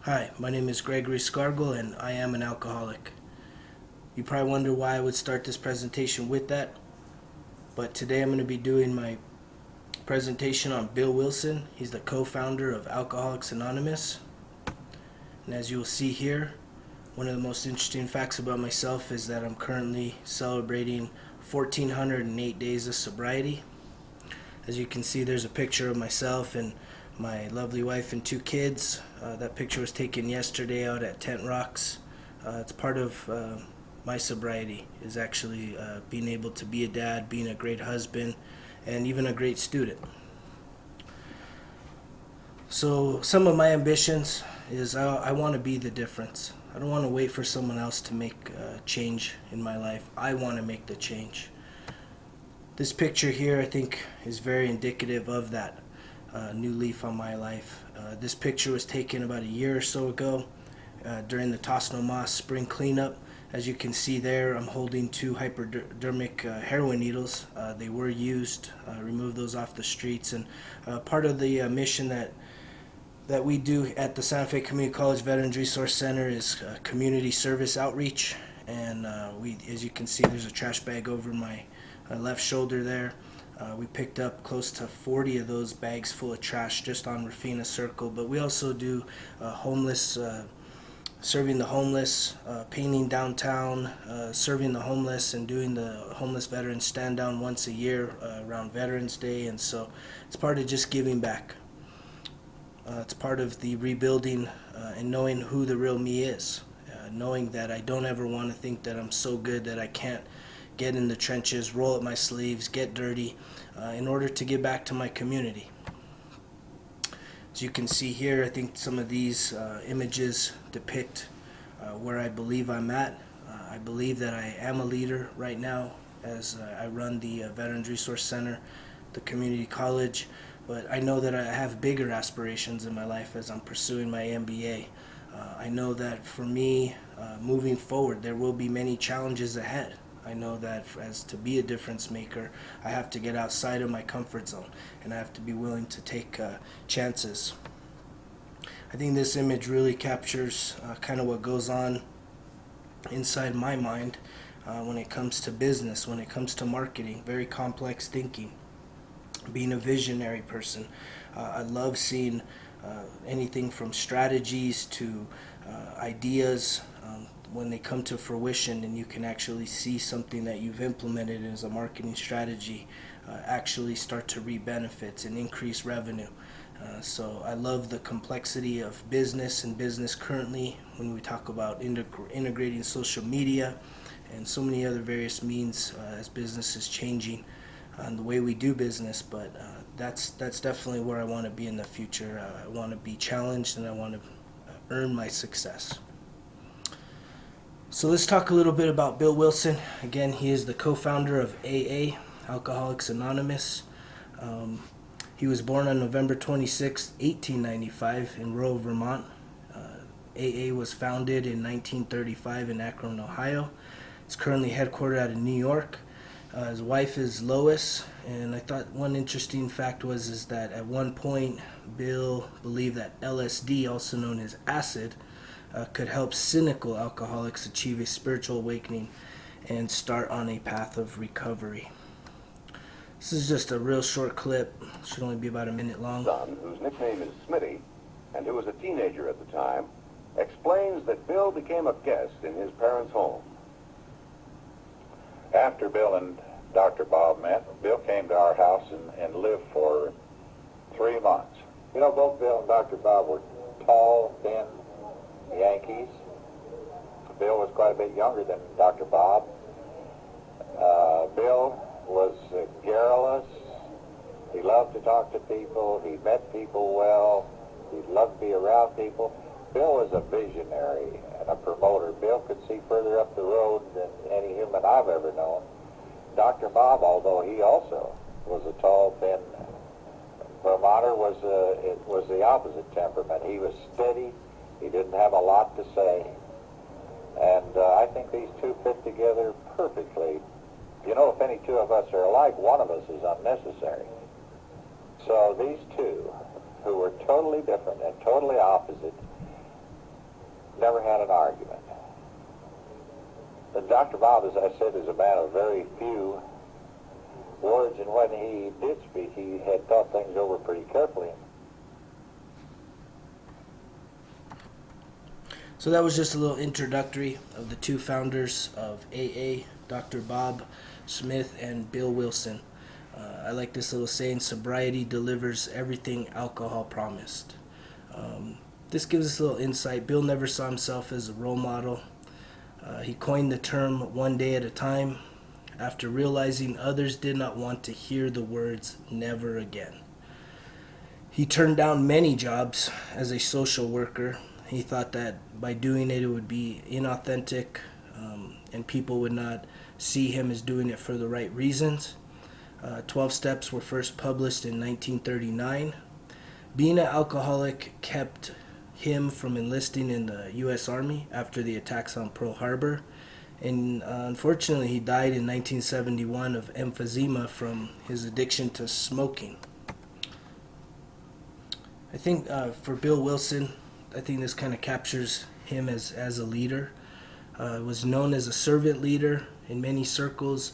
Hi, my name is Gregory Scargall and I am an alcoholic. You probably wonder why I would start this presentation with that, but today I'm going to be doing my presentation on Bill Wilson. He's the co-founder of Alcoholics Anonymous. And as you will see here, one of the most interesting facts about myself is that I'm currently celebrating 1,408 days of sobriety. As you can see, there's a picture of myself and my lovely wife and 2 kids. That picture was taken yesterday out at Tent Rocks. It's part of my sobriety, is actually being able to be a dad, being a great husband, and even a great student. So some of my ambitions is I want to be the difference. I don't want to wait for someone else to make change in my life. I want to make the change. This picture here, I think, is very indicative of that new leaf on my life. This picture was taken about a year or so ago during the Tosno Moss spring cleanup. As you can see there, I'm holding 2 hypodermic heroin needles. They were used. Remove those off the streets. And part of the mission that we do at the Santa Fe Community College Veterans Resource Center is community service outreach. And as you can see, there's a trash bag over my left shoulder there. We picked up close to 40 of those bags full of trash just on Rufina Circle. But we also do homeless, serving the homeless, painting downtown, serving the homeless, and doing the homeless veterans stand down once a year around Veterans Day. And so it's part of just giving back. It's part of the rebuilding and knowing who the real me is. Knowing that I don't ever want to think that I'm so good that I can't get in the trenches, roll up my sleeves, get dirty in order to give back to my community. As you can see here, I think some of these images depict where I believe I'm at. I believe that I am a leader right now as I run the Veterans Resource Center, the community college, but I know that I have bigger aspirations in my life as I'm pursuing my MBA. I know that for me, moving forward, there will be many challenges ahead. I know that as to be a difference maker, I have to get outside of my comfort zone, and I have to be willing to take chances. I think this image really captures kind of what goes on inside my mind when it comes to business, when it comes to marketing, very complex thinking, being a visionary person. I love seeing anything from strategies to ideas when they come to fruition, and you can actually see something that you've implemented as a marketing strategy actually start to reap benefits and increase revenue. So I love the complexity of business and business currently when we talk about integrating social media and so many other various means as business is changing and the way we do business. But that's definitely where I want to be in the future. I want to be challenged and I want to earn my success. So let's talk a little bit about Bill Wilson. Again, he is the co-founder of AA, Alcoholics Anonymous. He was born on November 26, 1895 in rural Vermont. AA was founded in 1935 in Akron, Ohio. It's currently headquartered out of New York. His wife is Lois, and I thought one interesting fact is that at one point Bill believed that LSD, also known as acid, could help cynical alcoholics achieve a spiritual awakening and start on a path of recovery. This is just a real short clip. It should only be about a minute long. Son, whose nickname is Smitty, and who was a teenager at the time, explains that Bill became a guest in his parents' home. After Bill and Dr. Bob met, Bill came to our house and lived for 3 months. You know, both Bill and Dr. Bob were tall, thin Yankees. Bill was quite a bit younger than Dr. Bob. Bill was garrulous. He loved to talk to people. He met people well. He loved to be around people. Bill was a visionary and a promoter. Bill could see further up the road than any human I've ever known. Dr. Bob, although he also was a tall, thin Vermonter, was the opposite temperament. He was steady. He didn't have a lot to say. And I think these two fit together perfectly. You know, if any two of us are alike, one of us is unnecessary. So these two, who were totally different and totally opposite, never had an argument. And Dr. Bob, as I said, is a man of very few words, and when he did speak, he had thought things over pretty carefully. So that was just a little introductory of the two founders of AA, Dr. Bob Smith and Bill Wilson. I like this little saying, sobriety delivers everything alcohol promised. This gives us a little insight. Bill never saw himself as a role model. He coined the term one day at a time after realizing others did not want to hear the words never again. He turned down many jobs as a social worker. He thought that by doing it, it would be inauthentic, and people would not see him as doing it for the right reasons. 12 Steps were first published in 1939. Being an alcoholic kept him from enlisting in the U.S. Army after the attacks on Pearl Harbor. And unfortunately, he died in 1971 of emphysema from his addiction to smoking. I think for Bill Wilson, I think this kind of captures him as a leader. Was known as a servant leader in many circles.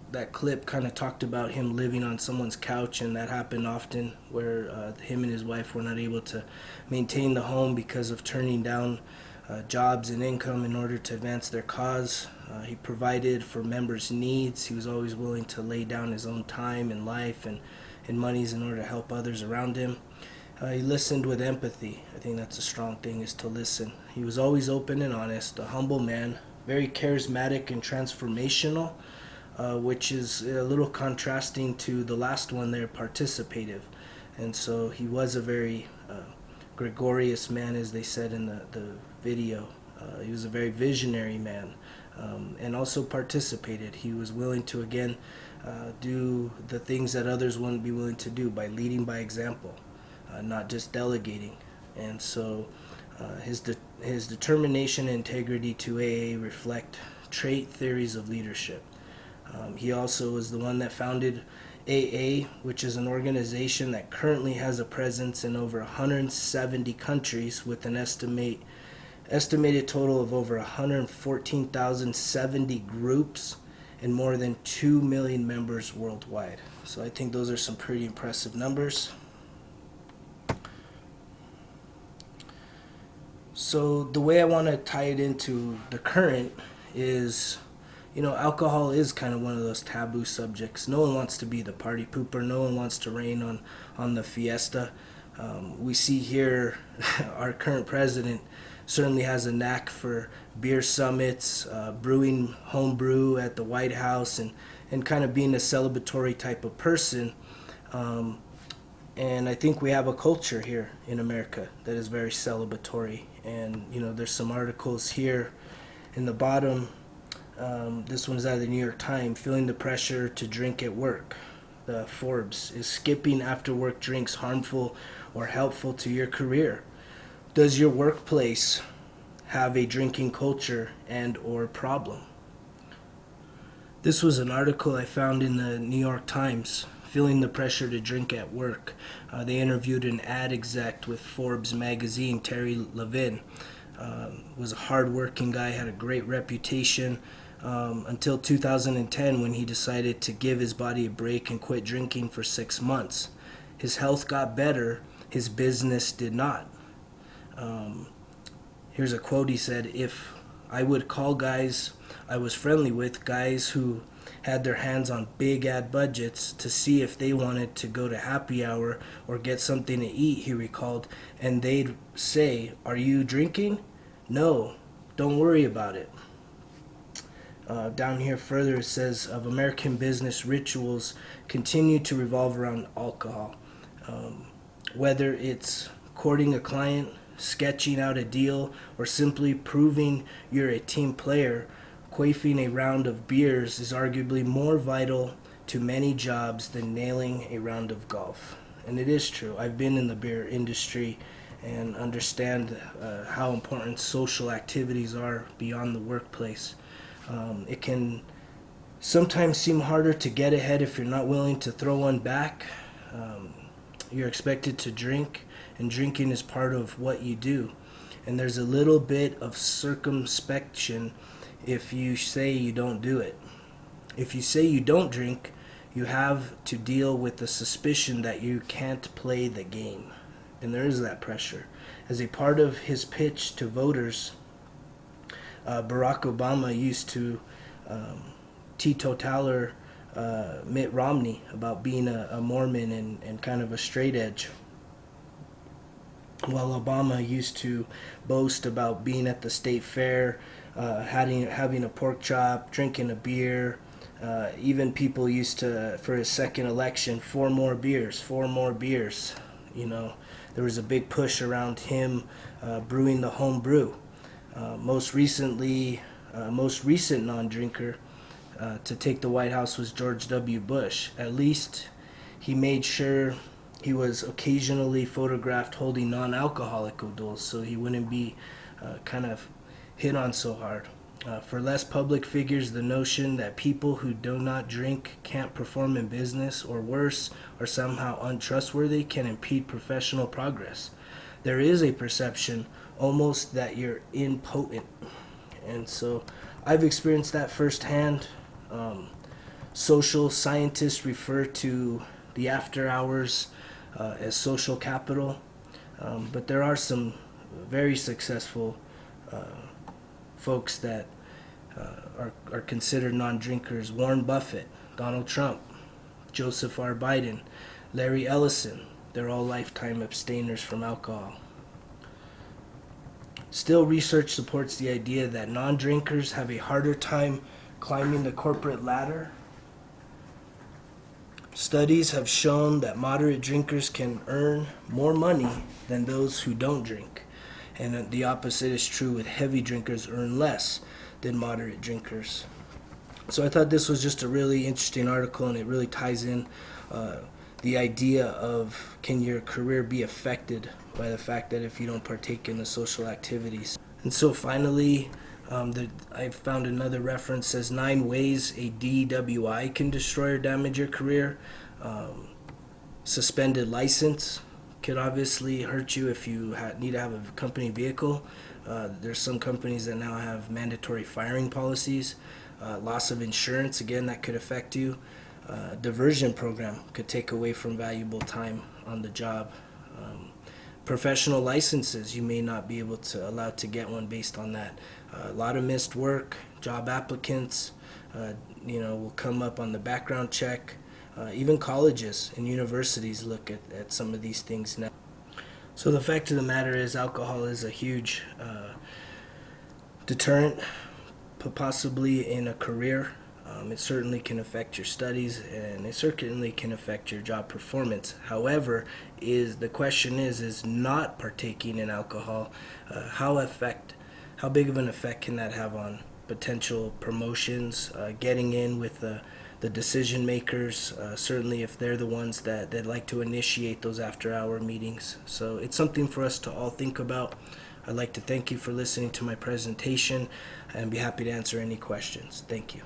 That clip kind of talked about him living on someone's couch, and that happened often where him and his wife were not able to maintain the home because of turning down jobs and income in order to advance their cause. He provided for members' needs. He was always willing to lay down his own time and life and monies in order to help others around him. He listened with empathy. I think that's a strong thing, is to listen. He was always open and honest, a humble man, very charismatic and transformational, which is a little contrasting to the last one there, participative. And so he was a very gregarious man, as they said in the video. He was a very visionary man, and also participated. He was willing to, again, do the things that others wouldn't be willing to do by leading by example, not just delegating. And so his determination and integrity to AA reflect trait theories of leadership. He also was the one that founded AA, which is an organization that currently has a presence in over 170 countries with an estimated total of over 114,070 groups and more than 2 million members worldwide. So I think those are some pretty impressive numbers. So the way I want to tie it into the current is, alcohol is kind of one of those taboo subjects. No one wants to be the party pooper. No one wants to rain on the fiesta. We see here our current president certainly has a knack for beer summits, brewing home brew at the White House, and kind of being a celebratory type of person. And I think we have a culture here in America that is very celebratory. And, there's some articles here in the bottom. This one is out of the New York Times. Feeling the pressure to drink at work. Forbes, is skipping after work drinks harmful or helpful to your career? Does your workplace have a drinking culture and or problem? This was an article I found in the New York Times. Feeling the pressure to drink at work. They interviewed an ad exec with Forbes magazine, Terry Levin. Was a hard-working guy, had a great reputation, until 2010, when he decided to give his body a break and quit drinking for 6 months. His health got better, his business did not. Here's a quote he said: "If I would call guys I was friendly with, guys who had their hands on big ad budgets, to see if they wanted to go to happy hour or get something to eat," he recalled, "and they'd say, 'Are you drinking?' 'No, don't worry about it.'" Down here further it says, of American business rituals continue to revolve around alcohol. Whether it's courting a client, sketching out a deal, or simply proving you're a team player, quaffing a round of beers is arguably more vital to many jobs than nailing a round of golf. And it is true. I've been in the beer industry and understand how important social activities are beyond the workplace. It can sometimes seem harder to get ahead if you're not willing to throw one back. You're expected to drink, and drinking is part of what you do. And there's a little bit of circumspection if you say you don't do it. If you say you don't drink, you have to deal with the suspicion that you can't play the game. And there is that pressure. As a part of his pitch to voters, Barack Obama used to teetotaler Mitt Romney about being a Mormon and kind of a straight edge, while Obama used to boast about being at the state fair, having a pork chop, drinking a beer. Even people used to, for his second election, 4 more beers, 4 more beers. You know, there was a big push around him brewing the home brew. Most recent non-drinker to take the White House was George W. Bush. At least he made sure he was occasionally photographed holding non-alcoholic O'Doul's so he wouldn't be kind of hit on so hard. For less public figures, the notion that people who do not drink can't perform in business, or worse, are somehow untrustworthy, can impede professional progress. There is a perception almost that you're impotent. And so I've experienced that firsthand. Social scientists refer to the after hours as social capital. But there are some very successful folks that are considered non-drinkers. Warren Buffett, Donald Trump, Joseph R. Biden, Larry Ellison. They're all lifetime abstainers from alcohol. Still, research supports the idea that non-drinkers have a harder time climbing the corporate ladder. Studies have shown that moderate drinkers can earn more money than those who don't drink. And the opposite is true, with heavy drinkers earn less than moderate drinkers. So I thought this was just a really interesting article, and it really ties in the idea of, can your career be affected by the fact that if you don't partake in the social activities. And so finally, I found another reference, says 9 ways a DWI can destroy or damage your career. Suspended license could obviously hurt you if you need to have a company vehicle. There's some companies that now have mandatory firing policies. Loss of insurance, again, that could affect you. Diversion program could take away from valuable time on the job. Professional licenses, you may not be able to allow to get one based on that. A lot of missed work. Job applicants, will come up on the background check. Even colleges and universities look at some of these things now. So the fact of the matter is, alcohol is a huge deterrent, possibly in a career. It certainly can affect your studies, and it certainly can affect your job performance. However, the question is not partaking in alcohol, how big of an effect can that have on potential promotions, getting in with the decision makers, certainly if they're the ones that like to initiate those after-hour meetings. So it's something for us to all think about. I'd like to thank you for listening to my presentation and be happy to answer any questions. Thank you.